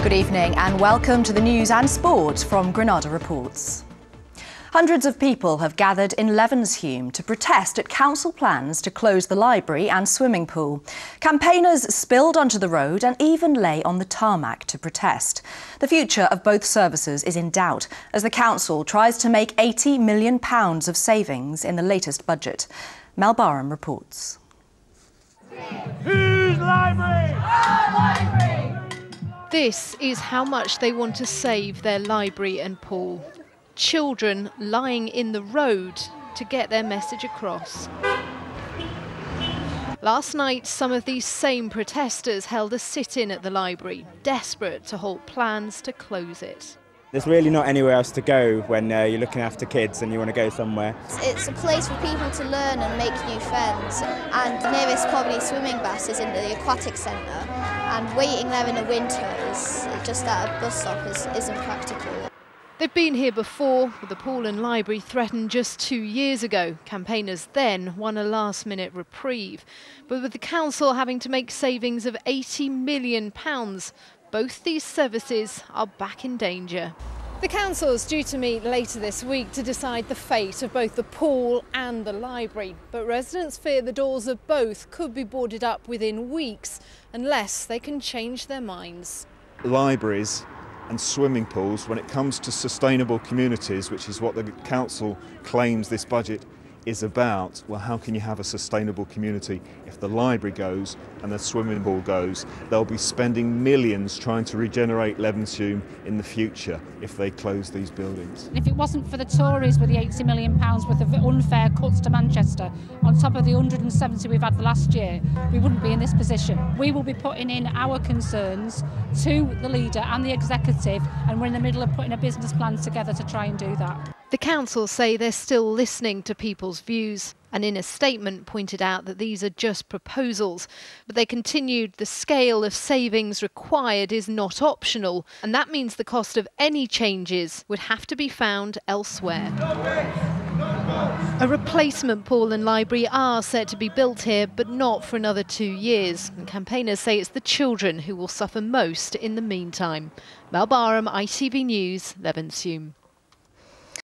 Good evening and welcome to the news and sport from Granada Reports. Hundreds of people have gathered in Levenshulme to protest at council plans to close the library and swimming pool. Campaigners spilled onto the road and even lay on the tarmac to protest. The future of both services is in doubt as the council tries to make £80 million of savings in the latest budget. Mel Barham reports. Whose library? Our library! This is how much they want to save their library and pool. Children lying in the road to get their message across. Last night, some of these same protesters held a sit-in at the library, desperate to halt plans to close it. There's really not anywhere else to go when you're looking after kids and you want to go somewhere. It's a place for people to learn and make new friends, and the nearest probably swimming bath is in the aquatic centre, and waiting there in the winter is just at a bus stop isn't practical. They've been here before, with the pool and library threatened just 2 years ago. Campaigners then won a last-minute reprieve. But with the council having to make savings of £80 million, both these services are back in danger. The council is due to meet later this week to decide the fate of both the pool and the library. But residents fear the doors of both could be boarded up within weeks unless they can change their minds. Libraries and swimming pools, when it comes to sustainable communities, which is what the council claims this budget is about, well, how can you have a sustainable community? If the library goes and the swimming pool goes, they'll be spending millions trying to regenerate Levenshulme in the future if they close these buildings. If it wasn't for the Tories with the £80 million worth of unfair cuts to Manchester, on top of the 170 we've had the last year, we wouldn't be in this position. We will be putting in our concerns to the leader and the executive, and we're in the middle of putting a business plan together to try and do that. The council say they're still listening to people's views, and in a statement pointed out that these are just proposals. But they continued the scale of savings required is not optional, and that means the cost of any changes would have to be found elsewhere. A replacement pool and library are set to be built here, but not for another 2 years. And campaigners say it's the children who will suffer most in the meantime. Mel Barham, ITV News, Levenshulme.